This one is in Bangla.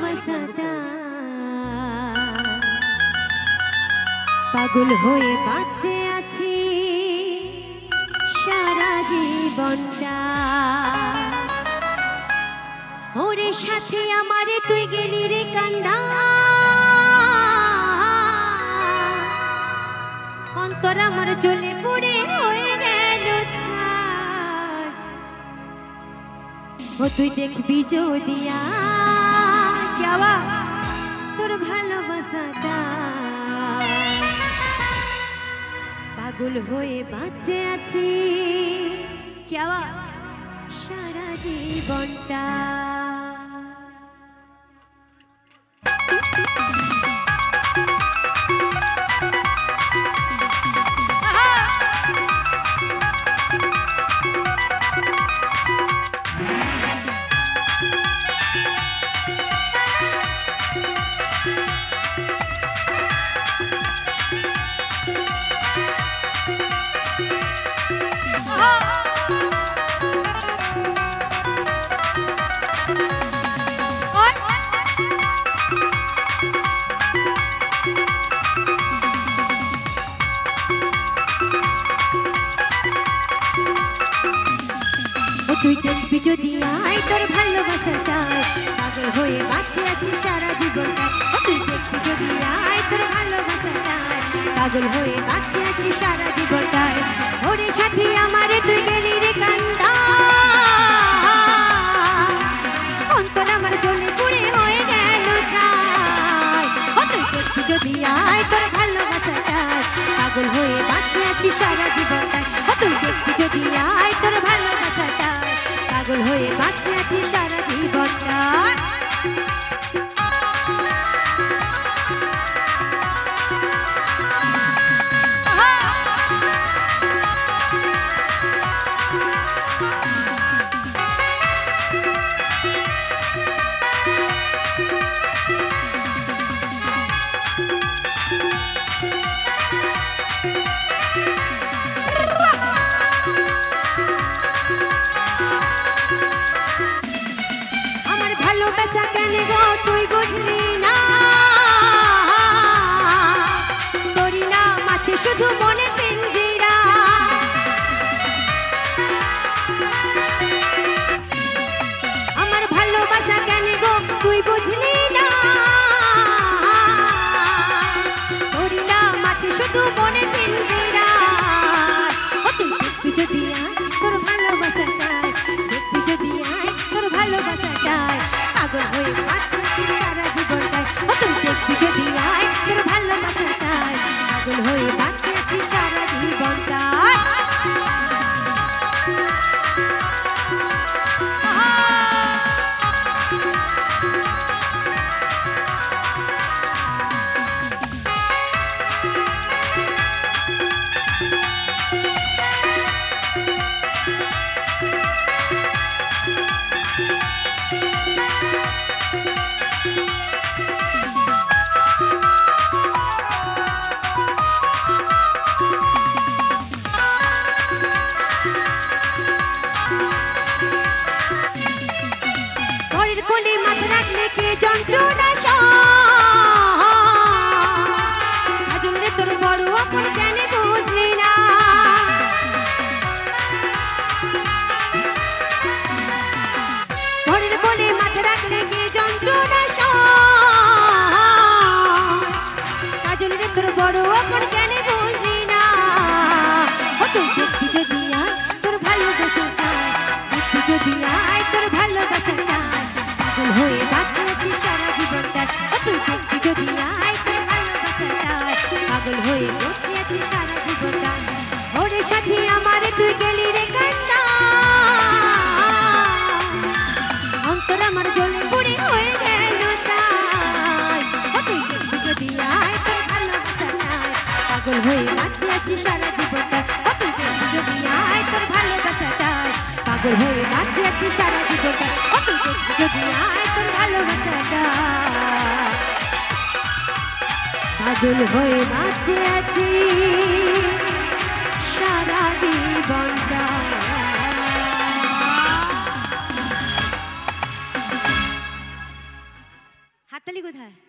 ভালোবাসাটা পাগল হয়ে বাঁচে আছি সারা জীবনটা। ওরে সাথে আমারে তুই গেলি রে কান্দা, অন্তর আমার জ্বলে পুড়ে হয়ে গেল ছাই। ও তুই দেখবি যদি তোর ভালোবাসাটা পাগল হয়ে বাঁচে আছি সারা জীবনটা। তুই দেখবি যদি আয় তোর ভালোবাসাটা পাগল হয়ে বাঁচে আছি সারা জীবনটা। তুই দেখবি যদি আয় তোর ভালোবাসাটা পাগল হয়ে বাঁচে আছি সারা জীবনটায়। ওরে সাথী আমারে তুই গেলি রে কান্দা, অন্তর আমার জ্বলে পুড়ে হয়ে গেল ছাই। তুই দেখবি যদি আয় তোর ভালোবাসাটা পাগল হয়ে বাঁচে আছি সারা জীবনটায়। তুই দেখবি যদি আয় তোর ভালোবাসাটা পাগল হয়ে বাঁচে আছি সারা জীবনটা। ভালোবাসা কেন গো তুই বুঝলি না, তোরি না মাঝে শুধু মনের পিঞ্জিরা। আমার ভালোবাসা কেন গো তুই বুঝলি না, তোরি না মাঝে শুধু মনের পিঞ্জিরা। তুই দেখবি যদি আয় তোর ভালোবাসাটায়, দেখবি যদি আয় তোর ভালোবাসাটায় পাগল হয়ে বাঁচে আছি সারা জীবনটায়। তুই দেখবি যদি আয় তোর ভালোবাসাটায় পাগল হয়ে বাঁচে আছি সারা জীবনটায়। কোলে মাথা রাখলে কে যন্ত্রণা আজল রে তোর বড় আপন কেন বুঝলি না। ঘরের কোলে মাথা রাখলে কে যন্ত্রণা আজল রে তোর বড় আপন কেন বুঝলি না। তুই দেখবি যদি আয় তোর ভালোবাসাটা, দেখবি যদি আয় তোর ভালোবাসাটা পাগল হয়ে বাঁচে আছি সারা জীবনটা। তুই দেখবি যদি আয় তোর ভালোবাসাটায় পাগল হয়ে বসে আছি সারা জীবনটা। ওরে সাথী আমারে তুই গেলি রে কান্দা, অন্তর আমার জ্বলে পুড়ে হয়ে গেল ছাই। তুই দেখবি যদি আয় তোর ভালোবাসাটায় পাগল হয়ে বাঁচে আছি সারা জীবনটা। তুই দেখবি যদি আয় তোর ভালোবাসাটায় পাগল হয়ে বাঁচে আছি সারা জীবনটা। তুই দেখবি যদি আয় তোর ভালোবাসাটা পাগল হয়ে বাঁচে আছি সারা জীবনটা। হাততালি কোথায়?